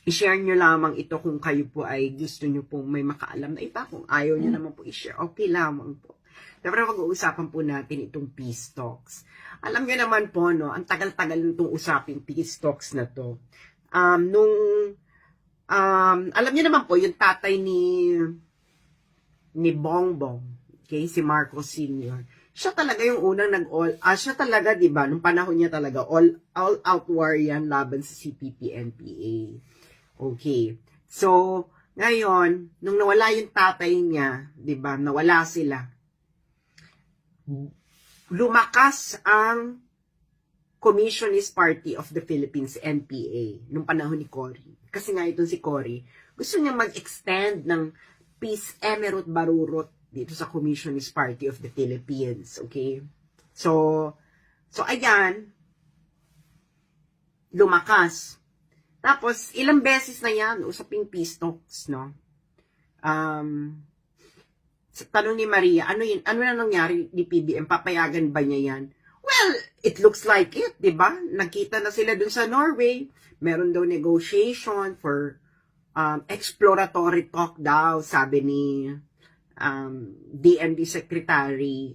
I-share nyo lamang ito kung kayo po ay gusto nyo pong may makaalam na iba. Kung ayaw nyo naman po i-share, okay lamang po. Pero mag-uusapan po natin itong peace talks. Alam nyo naman po, no, ang tagal-tagal nitong usaping peace talks na to. Alam nyo naman po, yung tatay ni Bongbong, okay, si Marcos Sr., siya talaga yung unang siya talaga, di ba, nung panahon niya talaga, all out war yan laban sa CPP-NPA. Okay. So, ngayon, nung nawala yung tatay niya, di ba, nawala sila, lumakas ang Communist Party of the Philippines, NPA, nung panahon ni Cory. Kasi nga itong si Cory, gusto niya mag-extend ng peace emerald barurot dito sa Communist Party of the Philippines. Okay? So ayan, lumakas. Tapos, ilang beses na yan, usaping peace talks, no? Tanong ni Maria, ano na nangyari ni PBM? Papayagan ba niya yan? Well, it looks like it, di ba? Nagkita na sila dun sa Norway. Meron daw negotiation for exploratory talk daw, sabi ni DND Secretary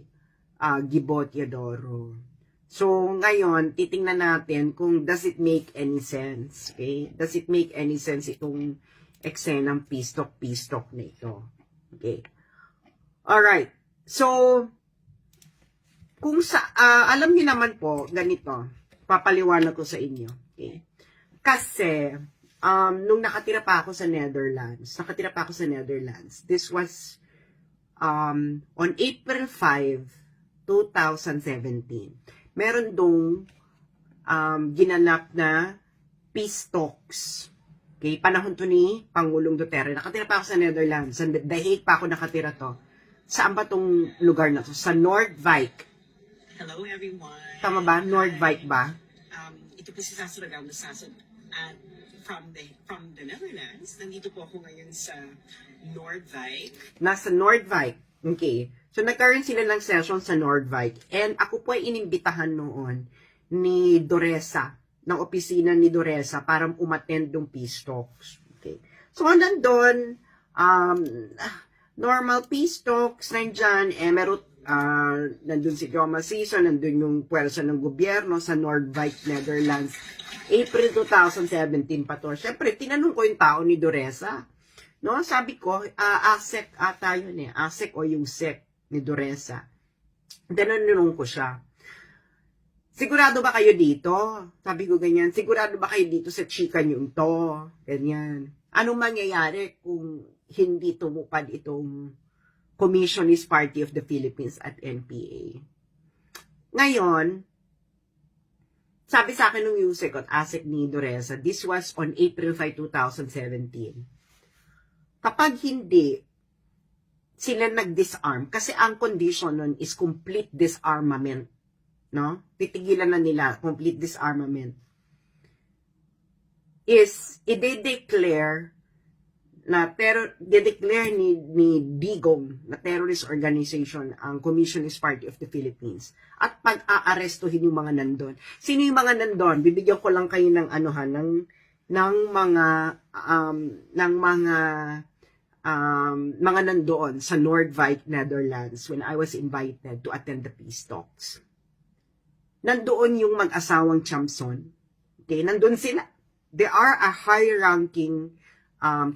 Gibo Teodoro. So, ngayon, titingnan natin kung does it make any sense. Okay? Does it make any sense itong eksenang peace talk na ito. Okay? Alright. So, kung alam niyo naman po, ganito, papaliwanag ko sa inyo. Okay? Kasi, nung nakatira pa ako sa Netherlands, this was on April 5, 2017. Meron dong ginanap na peace talks. Okay, panahon to ni Pangulong Duterte. Nakatira pa ako sa Netherlands. Sa The Hague pa ako nakatira to. Saan ba tong lugar na to? Sa Noordwijk. Hello everyone. Tama ba? Noordwijk ba? Ito po si Sasso Ragam Sasso at from the Netherlands. Nandito po ako ngayon sa Noordwijk. Nasa Noordwijk. Okay. So, nagkaroon sila ng session sa Noordwijk. And ako po ay inimbitahan noon ni Doresa, ng opisina ni Doresa, para umattend ng peace talks. Okay. So, nandun, normal peace talks, nandyan, nandun si Joma Sison, nandun yung puwersa ng gobyerno sa Noordwijk, Netherlands. April 2017 pa to. Siyempre, tinanong ko yung tao ni Doresa. No, sabi ko, ASEC ata yun eh. ASEC o yung SEC ni Doresa. Tinanong ko siya. Sigurado ba kayo dito? Sabi ko ganyan. Sigurado ba kayo dito sa chika nyo to? Ganyan. Anong mangyayari kung hindi tumupad itong Communist Party of the Philippines at NPA? Ngayon, sabi sa akin ng USEC at ASEC ni Doresa, this was on April 5, 2017. Kapag hindi sila nag-disarm, kasi ang condition nun is complete disarmament, no? Titigilan na nila, complete disarmament. Is, i-declare na, de-declare ni Digong na terrorist organization ang Communist Party of the Philippines at pag-aarestuhin yung mga nandun. Sino yung mga nandun? Bibigyan ko lang kayo ng mga nandoon sa Noordwijk, Netherlands when I was invited to attend the peace talks. Nandoon yung mag-asawang Chamson. Okay, nandoon sila. They are a high-ranking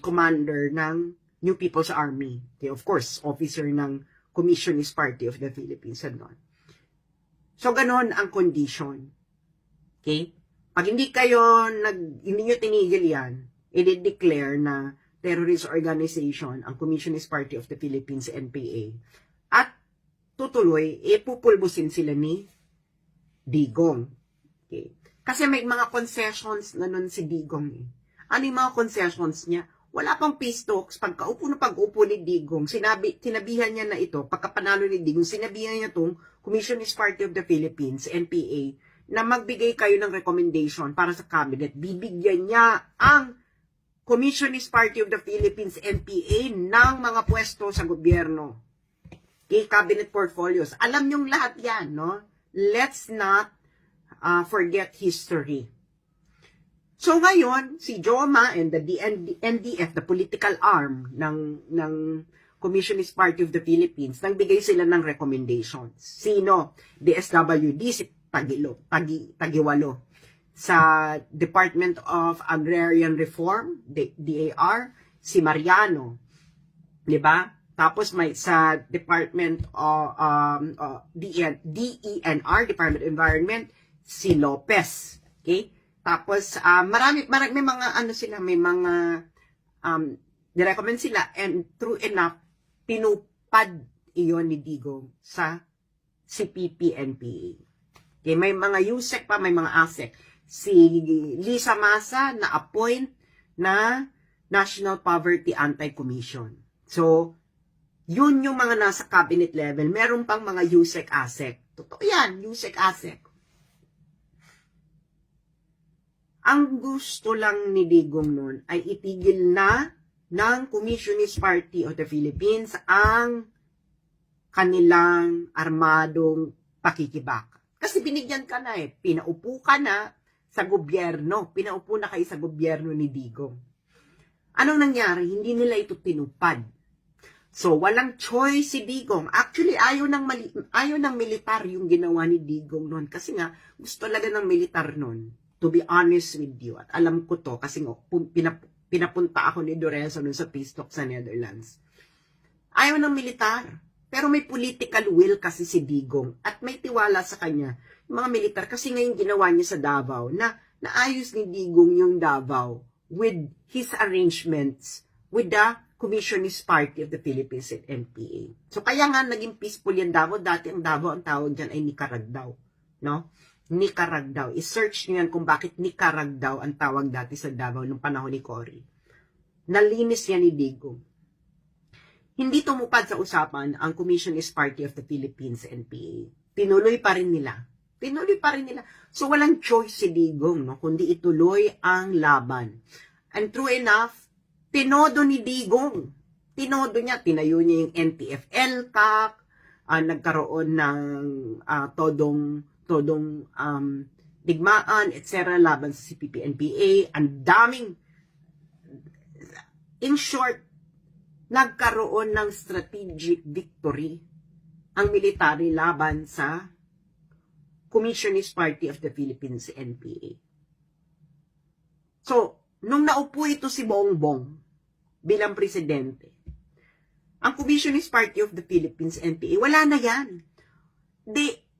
commander ng New People's Army. Okay, of course, officer ng Communist Party of the Philippines. So, ganon ang condition. Okay? Pag hindi nyo tinigil yan, i-declare na terrorist organization ang Communist Party of the Philippines, NPA, at tutuloy, pupulbusin sila ni Digong. Okay. Kasi may mga concessions na nun si Digong. Ano yung mga concessions niya? Wala pang peace talks. Pag-upo ni Digong, sinabihan niya na ito, pagkapanalo ni Digong, sinabihan niya itong Communist Party of the Philippines, NPA, na magbigay kayo ng recommendation para sa cabinet. Bibigyan niya ang Communist Party of the Philippines, NPA, ng mga pwesto sa gobyerno. Okay, cabinet portfolios. Alam niyong lahat yan, no? Let's not forget history. So ngayon, si Joma and the NDF, the political arm ng Communist Party of the Philippines, nagbigay sila ng recommendations. Sino? DSWD, si Tagiwalo. Sa Department of Agrarian Reform, DAR, si Mariano. Diba? Tapos may sa Department of DENR, Department of Environment, si Lopez. Okay? Tapos marami may mga ano sila, may mga nirecommend sila, and true enough, tinupad iyon ni Digong sa CPP-NPA. Okay, may mga USEC pa, may mga ASEC. Si Lisa Masa na appoint na National Poverty Anti-Commission. So, yun yung mga nasa cabinet level. Meron pang mga USEC, ASEC. Totoo yan, USEC, ASEC. Ang gusto lang ni Digong noon ay itigil na ng Communist Party of the Philippines ang kanilang armadong pakikibaka. Kasi binigyan ka na pinaupo ka na sa gobyerno. Pinaupo na kayo sa gobyerno ni Digong. Anong nangyari? Hindi nila ito tinupad. So, walang choice si Digong. Actually, ayaw ng militar yung ginawa ni Digong noon. Kasi nga, gusto talaga ng militar noon. To be honest with you, at alam ko to kasi pinapunta ako ni Dorenzo nun sa peace talk sa Netherlands. Ayaw ng militar, pero may political will kasi si Digong at may tiwala sa kanya yung mga militar kasi ngayon ginawa niya sa Davao na naayos ni Digong yung Davao with his arrangements with the Communist Party of the Philippines at NPA. So kaya nga naging peaceful yung Davao. Dati ang Davao, ang tawag dyan ay Nicaragdaw. No? Nicaragdaw. I-search nyo yan kung bakit Nicaragdaw ang tawag dati sa Davao nung panahon ni Cory. Nalinis yan ni Digong. Hindi tumupad sa usapan ang Communist Party of the Philippines, NPA. Tinuloy pa rin nila. So walang choice si Digong, no? Kundi ituloy ang laban. And true enough, tinodo ni Digong. Tinodo niya, tinayo niya yung NTF-ELCAC, nagkaroon ng todong digmaan, etc. laban sa CPP-NPA. Ang daming, in short, nagkaroon ng strategic victory ang military laban sa Communist Party of the Philippines, NPA. So, nung naupo ito si Bongbong bilang presidente, ang Communist Party of the Philippines, NPA, wala na yan.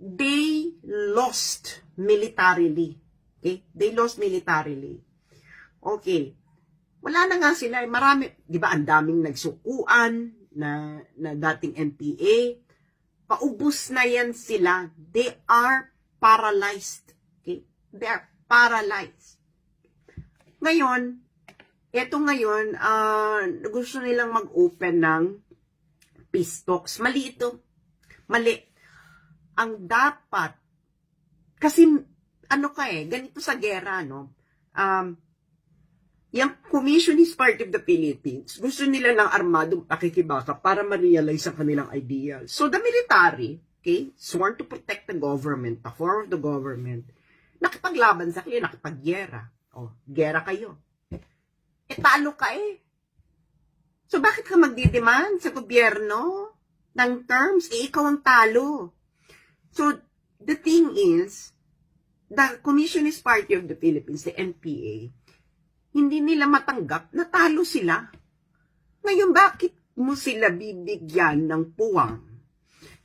They lost militarily. Okay? They lost militarily. Okay. Wala na nga sila. Marami, di ba, ang daming nagsukuan na dating NPA. Paubos na yan sila. They are paralyzed. Okay? They are paralyzed. Ngayon, gusto nilang mag-open ng peace talks. Mali ito. Mali. Ang dapat, kasi ganito sa gera, no? Yung Communist Party of the Philippines, gusto nila ng armadong pakikibaka para ma-realize ang kanilang ideas. So the military, okay, sworn to protect the government, the form of the government, nakipaglaban sa kanila, nakipaggera. Gera kayo. Talo ka . So bakit ka magdidemand sa gobyerno ng terms? Ikaw ang talo. So, the thing is, the Communist Party of the Philippines, the NPA, hindi nila matanggap na talo sila. Ngayon, bakit mo sila bibigyan ng puwang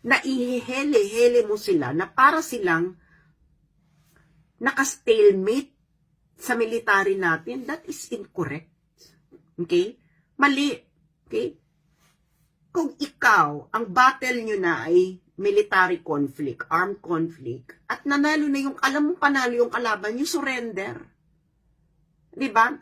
na ihihele-hele mo sila na para silang naka-stalemate sa military natin? That is incorrect. Okay? Mali. Okay? Kung ikaw, ang battle nyo na ay military conflict, armed conflict, at nanalo na yung, alam mo panalo yung kalaban, you surrender. Diba?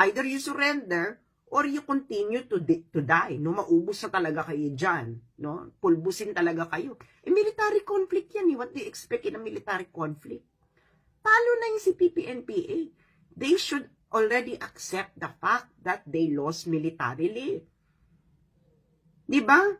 Either you surrender, or you continue to die. No? Maubos na talaga kayo dyan. No? Pulbusin talaga kayo. Military conflict yan. What do you expect in a military conflict? Talo na yung CPP-NPA. They should already accept the fact that they lost militarily. Diba?